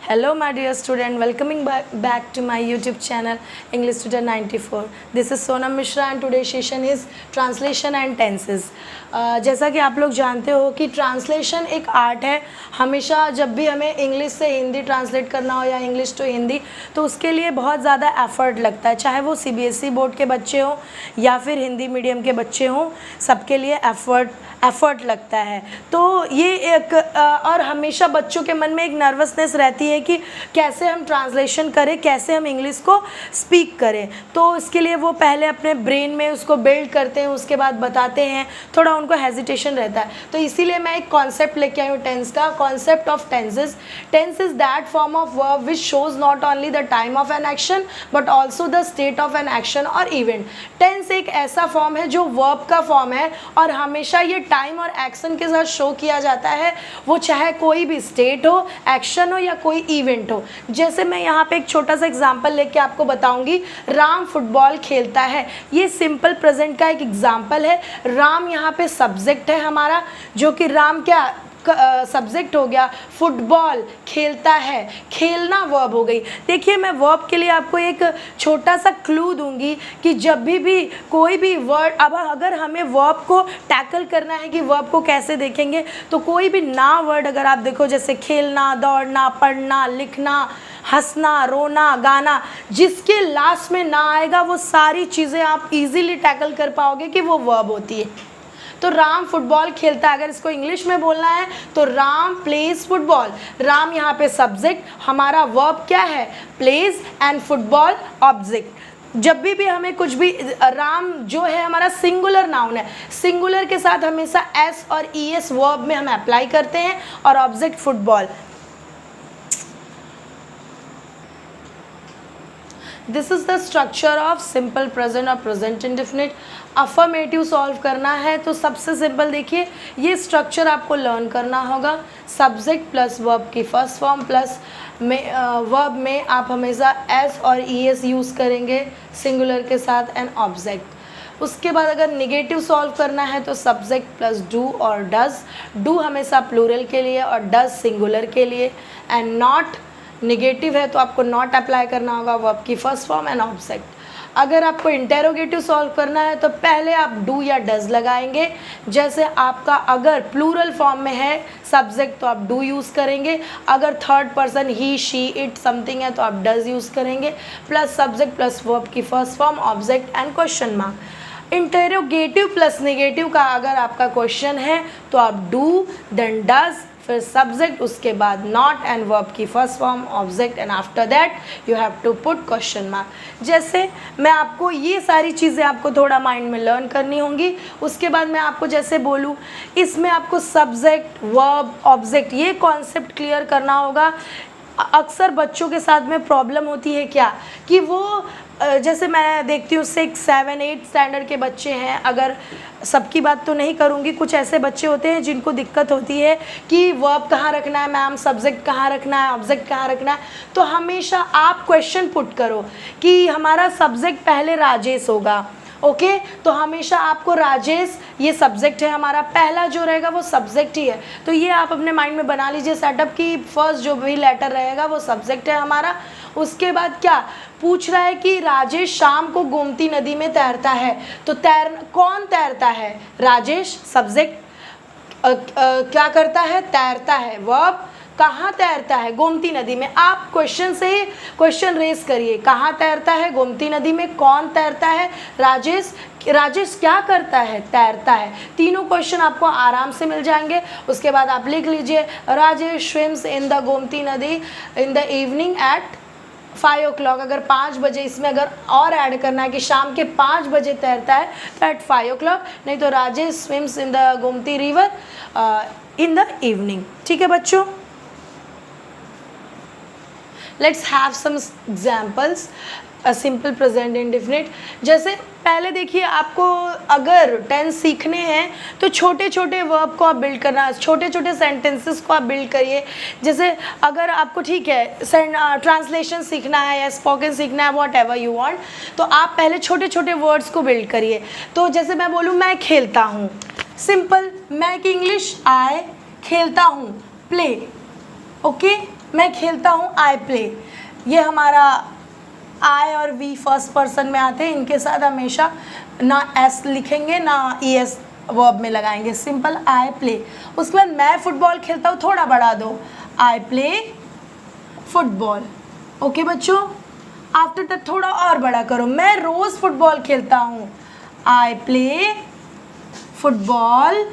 Hello my dear student, welcoming back to my YouTube channel English Student 94. This is Sonam Mishra and today's session is Translation and Tenses. जैसा कि आप लोग जानते हो कि translation एक आर्ट है. हमेशा जब भी हमें इंग्लिश से हिंदी ट्रांसलेट करना हो या इंग्लिश टू हिंदी तो उसके लिए बहुत ज़्यादा एफर्ट लगता है, चाहे वो CBSE बोर्ड के बच्चे हों या फिर हिंदी मीडियम के बच्चे हों, सबके लिए एफर्ट लगता है. तो ये एक और हमेशा बच्चों के मन में एक नर्वसनेस रहती है कि कैसे हम ट्रांसलेशन करें, कैसे हम इंग्लिश को स्पीक करें. तो इसके लिए वो पहले अपने ब्रेन में उसको बिल्ड करते हैं, उसके बाद बताते हैं, थोड़ा उनको हेजिटेशन रहता है. तो इसीलिए मैं एक कॉन्सेप्ट लेके आई हूँ टेंस का. Concept of tenses. Tense is that form of verb which shows not only the time of an action but also the state of an action or event. Tense एक ऐसा फॉर्म है जो verb का form है और हमेशा ये time और एक्शन के साथ शो किया जाता है, वो चाहे कोई भी स्टेट हो, एक्शन हो या कोई इवेंट हो. जैसे मैं यहाँ पे एक छोटा सा एग्जांपल लेके आपको बताऊंगी. राम फुटबॉल खेलता है, ये सिंपल प्रेजेंट का एक एग्जांपल है. राम यहाँ पे सब्जेक्ट है हमारा, जो कि राम क्या सब्जेक्ट हो गया. फुटबॉल खेलता है, खेलना वर्ब हो गई. देखिए मैं वर्ब के लिए आपको एक छोटा सा क्लू दूंगी कि जब भी कोई भी वर्ड, अब अगर हमें वर्ब को टैकल करना है कि वर्ब को कैसे देखेंगे, तो कोई भी ना वर्ड अगर आप देखो, जैसे खेलना, दौड़ना, पढ़ना, लिखना, हंसना, रोना, गाना, जिसके लास्ट में ना आएगा वो सारी चीज़ें आप इजीली टैकल कर पाओगे कि वो वर्ब होती है. तो राम फुटबॉल खेलता है, अगर इसको इंग्लिश में बोलना है तो राम प्लेज फुटबॉल. राम यहाँ पे सब्जेक्ट, हमारा वर्ब क्या है, प्लेज, एंड फुटबॉल ऑब्जेक्ट. जब भी हमें कुछ भी, राम जो है हमारा सिंगुलर नाउन है, सिंगुलर के साथ हमेशा एस और ES वर्ब में हम अप्लाई करते हैं और object football. This is the structure of simple present और प्रेजेंट इंडेफिनिट. अफर्मेटिव सॉल्व करना है तो सबसे सिंपल देखिए, ये स्ट्रक्चर आपको लर्न करना होगा. सब्जेक्ट प्लस वर्ब की फर्स्ट फॉर्म प्लस में वर्ब में आप हमेशा एस और ES यूज़ करेंगे सिंगुलर के साथ एंड ऑब्जेक्ट. उसके बाद अगर निगेटिव सॉल्व करना है तो सब्जेक्ट प्लस डू और डज. डू हमेशा प्लूरल के लिए और डज सिंगुलर के लिए. एंड नॉट निगेटिव है तो आपको नॉट अप्लाई करना होगा वर्ब की फर्स्ट फॉर्म एंड ऑब्जेक्ट. अगर आपको इंटेरोगेटिव सॉल्व करना है तो पहले आप डू या डज लगाएंगे. जैसे आपका अगर प्लूरल फॉर्म में है सब्जेक्ट तो आप डू यूज़ करेंगे, अगर third person he, she, it, something है तो आप डज यूज़ करेंगे, प्लस सब्जेक्ट प्लस वर्ब की first form, object and question mark. Interrogative plus negative का अगर आपका क्वेश्चन है तो आप डू देन डज, फिर सब्जेक्ट, उसके बाद नॉट एंड वर्ब की first form, object and after that you have to put question mark. जैसे मैं आपको ये सारी चीज़ें आपको थोड़ा माइंड में लर्न करनी होंगी. उसके बाद मैं आपको जैसे बोलूँ, इसमें आपको सब्जेक्ट, वर्ब, ऑब्जेक्ट, ये कॉन्सेप्ट क्लियर करना होगा. अक्सर बच्चों के साथ में प्रॉब्लम होती है क्या कि वो जैसे मैं देखती हूँ 6, 7, 8 स्टैंडर्ड के बच्चे हैं, अगर सबकी बात तो नहीं करूँगी, कुछ ऐसे बच्चे होते हैं जिनको दिक्कत होती है कि वर्ब कहाँ रखना है मैम, सब्जेक्ट कहाँ रखना है, ऑब्जेक्ट कहाँ रखना है. तो हमेशा आप क्वेश्चन पुट करो कि हमारा सब्जेक्ट पहले राजेश होगा. ओके तो हमेशा आपको राजेश, ये सब्जेक्ट है हमारा, पहला जो रहेगा वो सब्जेक्ट ही है. तो ये आप अपने माइंड में बना लीजिए सेटअप कि फर्स्ट जो भी लेटर रहेगा वो सब्जेक्ट है हमारा. उसके बाद क्या पूछ रहा है कि राजेश शाम को गोमती नदी में तैरता है, तो कौन तैरता है, राजेश सब्जेक्ट, क्या करता है, तैरता है, वर्ब, कहाँ तैरता है, गोमती नदी में. आप क्वेश्चन से ही क्वेश्चन रेज करिए, कहाँ तैरता है, गोमती नदी में, कौन तैरता है, राजेश, राजेश क्या करता है, तैरता है. तीनों क्वेश्चन आपको आराम से मिल जाएंगे. उसके बाद आप लिख लीजिए Rajesh swims in the Gomti नदी इन द इवनिंग एट 5 o'clock. अगर 5 बजे, इसमें अगर और ऐड करना है कि शाम के 5 बजे तैरता है तो एट 5 o'clock, नहीं तो Rajesh swims in the Gomti river in the evening. ठीक है बच्चों, let's have some examples. Simple present indefinite. जैसे पहले देखिए, आपको अगर टेंस सीखने हैं तो छोटे छोटे वर्ब को आप बिल्ड करना, छोटे छोटे सेंटेंसेस को आप बिल्ड करिए. जैसे अगर आपको ठीक है ट्रांसलेशन सीखना है या स्पोकन सीखना है, वॉट एवर यू वांट, तो आप पहले छोटे छोटे वर्ड्स को बिल्ड करिए. तो जैसे मैं बोलूँ मैं खेलता हूँ, सिंपल, मैं की इंग्लिश, आई खेलता हूँ, प्ले. ओके, मैं खेलता हूँ, आई प्ले। ये हमारा आई और वी फर्स्ट पर्सन में आते हैं, इनके साथ हमेशा ना एस लिखेंगे ना ई एस वर्ब में लगाएंगे, सिंपल आई प्ले। उसके बाद मैं फुटबॉल खेलता हूँ, थोड़ा बढ़ा दो, आई प्ले फुटबॉल। ओके बच्चों, आफ्टर दैट थोड़ा और बड़ा करो, मैं रोज़ फुटबॉल खेलता हूँ, I play football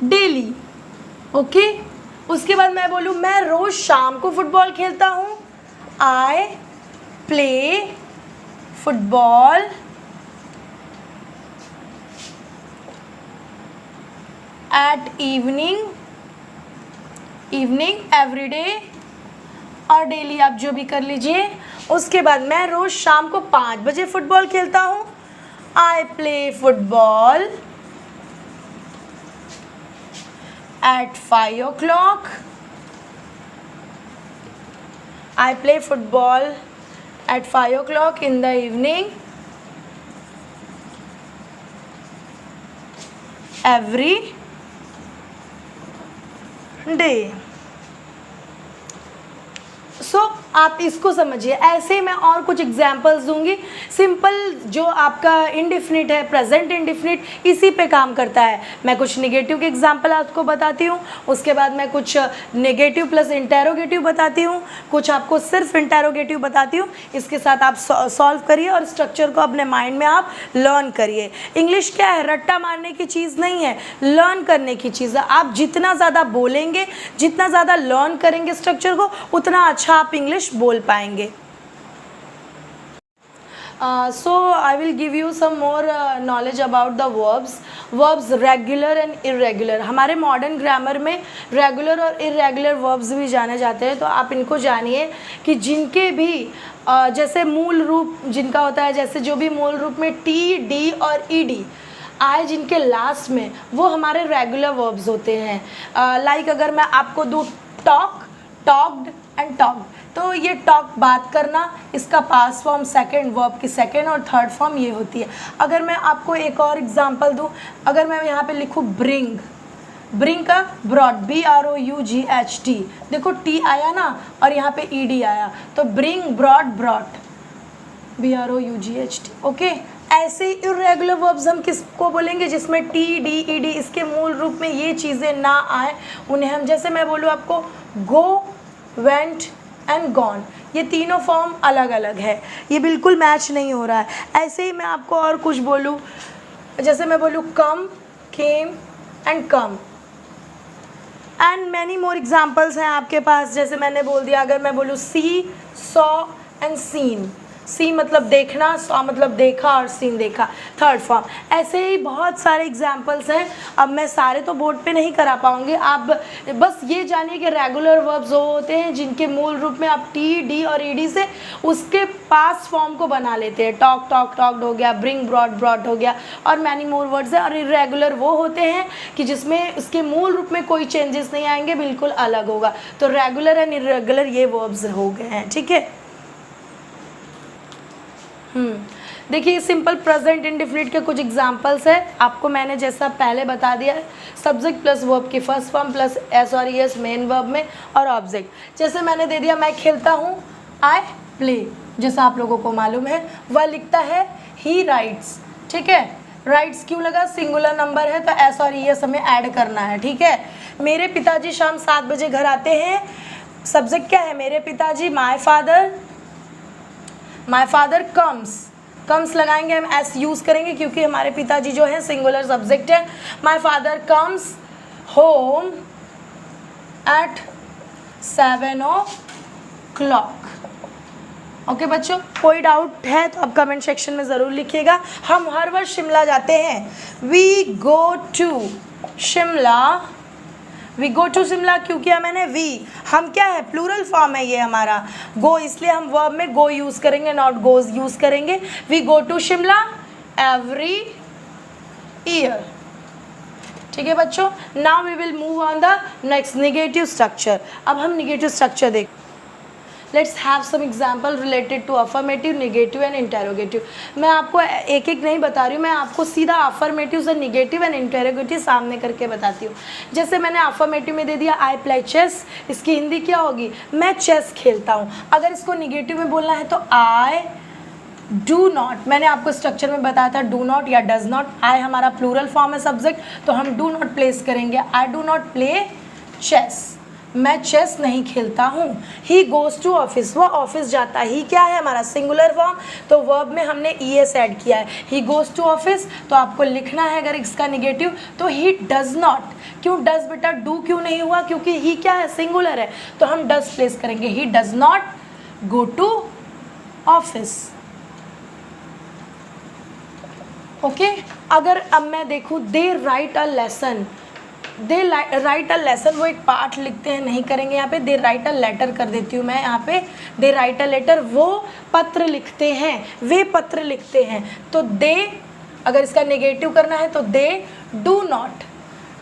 daily. Okay, उसके बाद मैं बोलूँ मैं रोज़ शाम को फुटबॉल खेलता हूँ, I play football at evening every day और डेली, आप जो भी कर लीजिए। उसके बाद मैं रोज़ शाम को 5 बजे फुटबॉल खेलता हूँ, I play football at 5 o'clock, I play football at 5 o'clock in the evening every day। सो आप इसको समझिए। ऐसे ही मैं और कुछ एग्जांपल्स दूंगी। सिंपल जो आपका इंडिफिनिट है, प्रेजेंट इंडिफिनिट, इसी पे काम करता है। मैं कुछ नेगेटिव के एग्जांपल आपको बताती हूँ, उसके बाद मैं कुछ नेगेटिव प्लस इंटेरोगेटिव बताती हूँ, कुछ आपको सिर्फ इंटेरोगेटिव बताती हूँ। इसके साथ आप सॉल्व करिए और स्ट्रक्चर को अपने माइंड में आप लर्न करिए। इंग्लिश क्या है, रट्टा मारने की चीज़ नहीं है, लर्न करने की चीज़ है। आप जितना ज़्यादा बोलेंगे, जितना ज़्यादा लर्न करेंगे स्ट्रक्चर को, उतना अच्छा आप इंग्लिश बोल पाएंगे। So I will give you some more knowledge about the verbs regular and irregular। हमारे मॉडर्न ग्रामर में रेगुलर और इरेगुलर वर्ब्स भी जाने जाते हैं, तो आप इनको जानिए कि जिनके भी जैसे मूल रूप जिनका होता है, जैसे जो भी मूल रूप में टी, डी और ई डी आए जिनके लास्ट में, वो हमारे रेगुलर वर्ब्स होते हैं। लाइक अगर मैं आपको दूँ टॉक, टॉक्ड एंड टॉक्ड, तो ये टॉक बात करना, इसका पास्ट फॉर्म सेकंड, वर्ब की सेकंड और थर्ड फॉर्म ये होती है। अगर मैं आपको एक और एग्जांपल दूँ, अगर मैं यहाँ पे लिखूँ ब्रिंग, ब्रिंग का ब्रॉड, BROUGHT, देखो टी आया ना और यहाँ पे ED आया, तो bring, brought, brought, BROUGHT। Okay, ऐसे इरेगुलर वर्ब्स हम किसको बोलेंगे, जिसमें टी, डी, ई डी इसके मूल रूप में ये चीज़ें ना आए, उन्हें हम, जैसे मैं बोलूँ आपको गो, वेंट एंड गॉन, ये तीनों फॉर्म अलग अलग है, ये बिल्कुल मैच नहीं हो रहा है। ऐसे ही मैं आपको और कुछ बोलूँ, जैसे मैं बोलूँ come, came and come and many more examples हैं आपके पास। जैसे मैंने बोल दिया, अगर मैं बोलूँ सी, सॉ एंड सीन, सी मतलब देखना, सॉ मतलब देखा और सीन देखा, थर्ड फॉर्म। ऐसे ही बहुत सारे एग्जाम्पल्स हैं, अब मैं सारे तो बोर्ड पे नहीं करा पाऊँगी। आप बस ये जानिए कि रेगुलर वर्ब्स वो होते हैं जिनके मूल रूप में आप टी, डी और ई डी से उसके पास्ट फॉर्म को बना लेते हैं। टॉक, टॉक, टॉक्ड हो गया, ब्रिंग, ब्रॉड, ब्रॉट हो गया, और मैनी मोर वर्ड्स है। और इरेगुलर वो होते हैं कि जिसमें इसके मूल रूप में कोई चेंजेस नहीं आएंगे, बिल्कुल अलग होगा। तो रेगुलर एंड इरेगुलर ये वर्ब्स हो गए हैं, ठीक है। देखिए सिंपल प्रेजेंट इंडेफिनिट के कुछ एग्जांपल्स है। आपको मैंने जैसा पहले बता दिया है, सब्जेक्ट प्लस वर्ब की फर्स्ट फॉर्म प्लस एस और एस मेन वर्ब में, और ऑब्जेक्ट। जैसे मैंने दे दिया, मैं खेलता हूँ, आई प्ले, जैसा आप लोगों को मालूम है। वह लिखता है, ही राइट्स, ठीक है। राइट्स क्यों लगा, सिंगुलर नंबर है तो एस और एस हमें ऐड करना है, ठीक है। मेरे पिताजी शाम 7 बजे घर आते हैं, सब्जेक्ट क्या है, मेरे पिताजी, my father, my father comes लगाएंगे हम, एस यूज़ करेंगे क्योंकि हमारे पिताजी जो है सिंगुलर सब्जेक्ट है। My father comes home at 7 o'clock। Okay बच्चों, कोई डाउट है तो आप कमेंट सेक्शन में ज़रूर लिखिएगा। हम हर वर्ष शिमला जाते हैं, we go to Shimla, we go to Shimla क्यों किया मैंने, वी, हम क्या है, प्लूरल फॉर्म है ये हमारा, गो, इसलिए हम वर्ब में गो यूज़ करेंगे, नॉट गोज यूज़ करेंगे। We go to Shimla every year, ठीक है बच्चों। Now we will move on the next negative structure. अब हम नेगेटिव स्ट्रक्चर देख, let's have some example related to affirmative, negative and interrogative. मैं आपको एक एक नहीं बता रही हूँ, मैं आपको सीधा अफर्मेटिव से नेगेटिव एंड इंटेरोगेटिव सामने करके बताती हूँ। जैसे मैंने अफर्मेटिव में दे दिया आई प्ले चेस, इसकी हिंदी क्या होगी, मैं चेस खेलता हूँ। अगर इसको नेगेटिव में बोलना है तो आई डू नॉट, मैंने आपको स्ट्रक्चर में बताया था डू नॉट या डज नॉट। आई हमारा प्लूरल फॉर्म है सब्जेक्ट, तो हम डू नॉट प्लेस करेंगे, I do not play chess, मैं चेस नहीं खेलता हूँ। ही गोज़ टू ऑफिस, वह ऑफिस जाता है। ही क्या है हमारा सिंगुलर फॉर्म, तो वर्ब में हमने ईएस ऐड किया है। ही गोज़ टू ऑफिस, तो आपको लिखना है अगर इसका नेगेटिव तो ही डज नॉट। क्यों डज बेटा, डू क्यों नहीं हुआ, क्योंकि ही क्या है सिंगुलर है, तो हम डज प्लेस करेंगे। He does not go to office. Okay अगर अब मैं देखूँ they write a lesson, they write a lesson, वो एक पाठ लिखते हैं, नहीं करेंगे यहाँ पे। दे राइट अ लेटर कर देती हूँ मैं यहाँ पे, दे राइट अ लेटर, वो पत्र लिखते हैं, वे पत्र लिखते हैं। तो दे अगर इसका नेगेटिव करना है तो दे डू नॉट।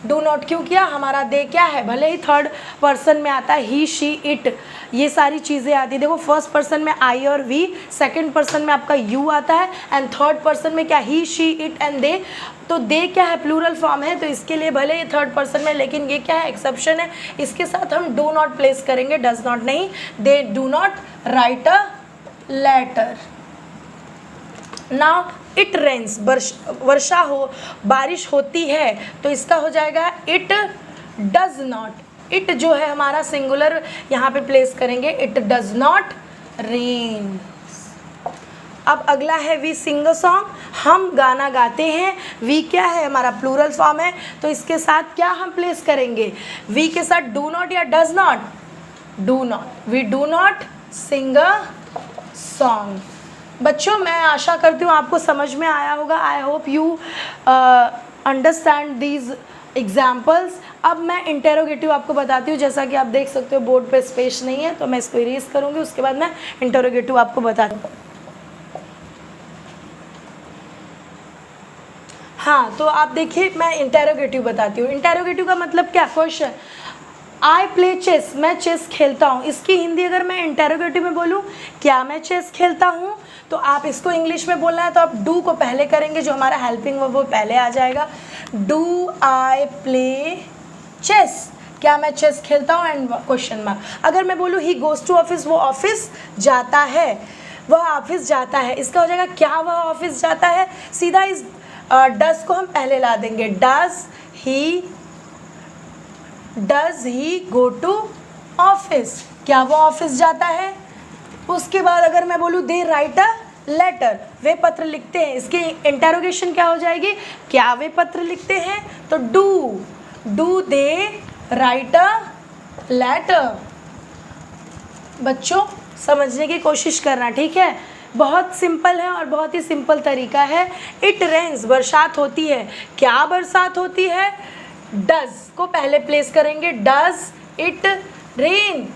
डू नॉट क्यों किया, हमारा दे क्या है, भले ही थर्ड पर्सन में आता है ही शी इट, ये सारी चीज़ें आती है। देखो फर्स्ट पर्सन में आई और वी, सेकंड पर्सन में आपका यू आता है, एंड थर्ड पर्सन में क्या ही शी इट एंड दे। तो दे क्या है प्लूरल फॉर्म है, तो इसके लिए भले ही थर्ड पर्सन में, लेकिन ये क्या है एक्सेप्शन है, इसके साथ हम डू नॉट प्लेस करेंगे, डज नॉट नहीं। They do not write a letter. Now it rains, वर्षा हो, बारिश होती है, तो इसका हो जाएगा इट डज नॉट। इट जो है हमारा सिंगुलर यहाँ पे प्लेस करेंगे, इट डज नॉट रेन। अब अगला है वी सिंग अ सॉन्ग, हम गाना गाते हैं। वी क्या है हमारा प्लूरल फॉर्म है, तो इसके साथ क्या हम प्लेस करेंगे, वी के साथ डू नॉट या does not, do not. We do not sing a song. बच्चों मैं आशा करती हूँ आपको समझ में आया होगा। I hope you understand these examples. अब मैं इंटेरोगेटिव आपको बताती हूँ। जैसा कि आप देख सकते हो बोर्ड पे स्पेस नहीं है, तो मैं इसको इरेज करूँगी, उसके बाद मैं इंटेरोगेटिव आपको बताती हूँ। हाँ तो आप देखिए मैं इंटेरोगेटिव बताती हूँ। इंटेरोगेटिव का मतलब क्या, क्वेश्चन। आई प्ले चेस, मैं चेस खेलता हूँ, इसकी हिंदी अगर मैं इंटेरोगेटिव में बोलूँ क्या मैं चेस खेलता हूँ, तो आप इसको इंग्लिश में बोलना है तो आप डू को पहले करेंगे, जो हमारा हेल्पिंग वर्ब वो पहले आ जाएगा। डू आई प्ले चेस, क्या मैं चेस खेलता हूँ, एंड क्वेश्चन मार्क। अगर मैं बोलूँ ही गोज़ टू ऑफिस, वो ऑफिस जाता है, वह ऑफिस जाता है, इसका हो जाएगा क्या वह ऑफिस जाता है। सीधा इस डज को हम पहले ला देंगे, does he go to office, क्या वो ऑफिस जाता है। उसके बाद अगर मैं बोलूँ दे राइट अ लेटर, वे पत्र लिखते हैं, इसकी इंटेरोगेशन क्या हो जाएगी, क्या वे पत्र लिखते हैं, तो do they write a letter. बच्चों समझने की कोशिश करना, ठीक है, बहुत सिंपल है और बहुत ही सिंपल तरीका है। इट रेन्स, बरसात होती है, क्या बरसात होती है, डज को पहले प्लेस करेंगे, डज इट रेन।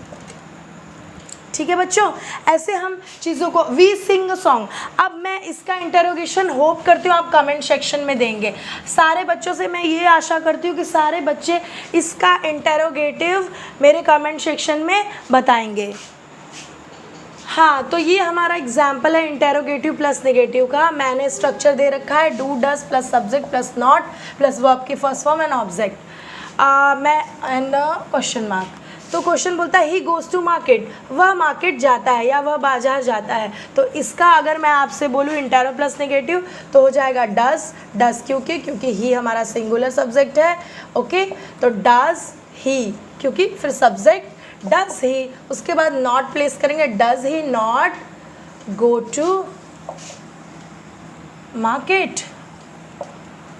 ठीक है बच्चों, ऐसे हम चीज़ों को। वी सिंग अ सॉन्ग, अब मैं इसका इंटरोगेशन होप करती हूँ आप कमेंट सेक्शन में देंगे। सारे बच्चों से मैं ये आशा करती हूँ कि सारे बच्चे इसका इंटरोगेटिव मेरे कमेंट सेक्शन में बताएंगे। हाँ तो ये हमारा एग्जाम्पल है इंटेरोगेटिव प्लस नेगेटिव का। मैंने स्ट्रक्चर दे रखा है do does plus subject plus not plus verb की फर्स्ट फॉर्म एंड ऑब्जेक्ट मैं एंड क्वेश्चन मार्क। तो क्वेश्चन बोलता है ही गोज़ टू मार्केट, वह मार्केट जाता है या वह बाजार जाता है। तो इसका अगर मैं आपसे बोलूँ इंटेरो प्लस नेगेटिव तो हो जाएगा डज क्योंकि ही हमारा सिंगुलर सब्जेक्ट है। ओके तो डज ही, क्योंकि फिर सब्जेक्ट डज ही, उसके बाद नॉट प्लेस करेंगे, does he not go to market,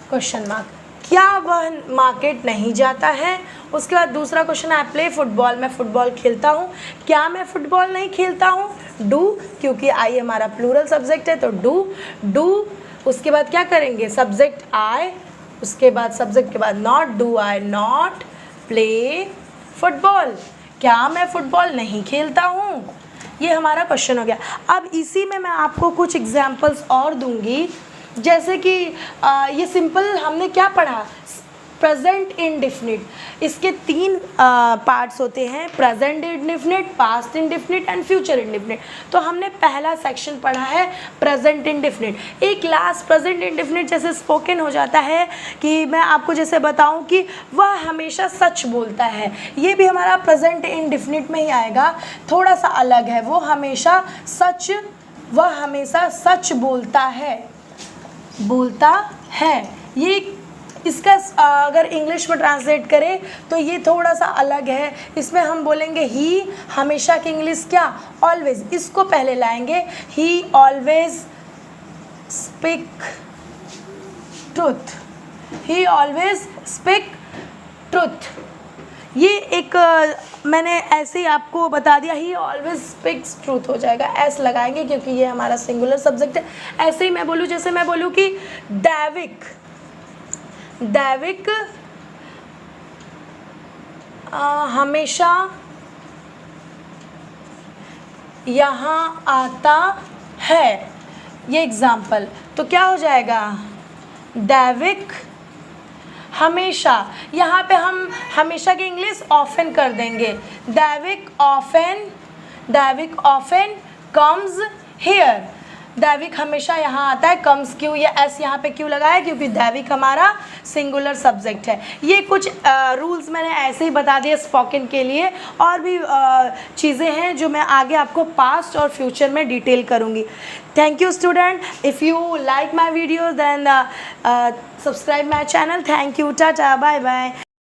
question mark, क्या वह मार्केट नहीं जाता है। उसके बाद दूसरा क्वेश्चन है प्ले फुटबॉल, मैं फुटबॉल खेलता हूँ, क्या मैं फुटबॉल नहीं खेलता हूँ, डू, क्योंकि आई हमारा प्लूरल सब्जेक्ट है तो डू। उसके बाद क्या करेंगे, सब्जेक्ट आई, उसके बाद सब्जेक्ट के बाद not, do I not play football, क्या मैं फुटबॉल नहीं खेलता हूँ। ये हमारा क्वेश्चन हो गया। अब इसी में मैं आपको कुछ एग्जाम्पल्स और दूंगी, जैसे कि ये सिंपल हमने क्या पढ़ा, प्रेजेंट इंडेफिनिट। इसके 3 पार्ट्स होते हैं, present indefinite, past indefinite and future indefinite. तो हमने पहला सेक्शन पढ़ा है प्रेजेंट इंडेफिनिट। एक लास्ट प्रेजेंट इंडेफिनिट जैसे स्पोकन हो जाता है कि मैं आपको जैसे बताऊं कि वह हमेशा सच बोलता है, ये भी हमारा प्रेजेंट इंडेफिनिट में ही आएगा, थोड़ा सा अलग है। वह हमेशा सच बोलता है। ये इसका अगर इंग्लिश में ट्रांसलेट करें तो ये थोड़ा सा अलग है। इसमें हम बोलेंगे ही, हमेशा की इंग्लिश क्या, ऑलवेज, इसको पहले लाएंगे। ही ऑलवेज स्पीक ट्रुथ, ही ऑलवेज स्पीक ट्रुथ। ये एक मैंने ऐसे ही आपको बता दिया, ही ऑलवेज स्पीक्स ट्रूथ हो जाएगा, एस लगाएंगे क्योंकि ये हमारा सिंगुलर सब्जेक्ट है। ऐसे ही मैं बोलूँ, जैसे मैं बोलूँ कि दैविक हमेशा यहाँ आता है, ये एग्जाम्पल। तो क्या हो जाएगा, दैविक हमेशा, यहाँ पे हम हमेशा की इंग्लिश ऑफन कर देंगे। दैविक ऑफन कम्स हियर, दैविक हमेशा यहाँ आता है। कम्स क्यों, ये एस यहाँ पे क्यों लगाया, क्योंकि दैविक हमारा सिंगुलर सब्जेक्ट है। ये कुछ रूल्स मैंने ऐसे ही बता दिए स्पोकन के लिए, और भी चीज़ें हैं जो मैं आगे आपको पास्ट और फ्यूचर में डिटेल करूँगी। Thank you student, if you like my video then subscribe my channel. Thank you, tata, bye bye.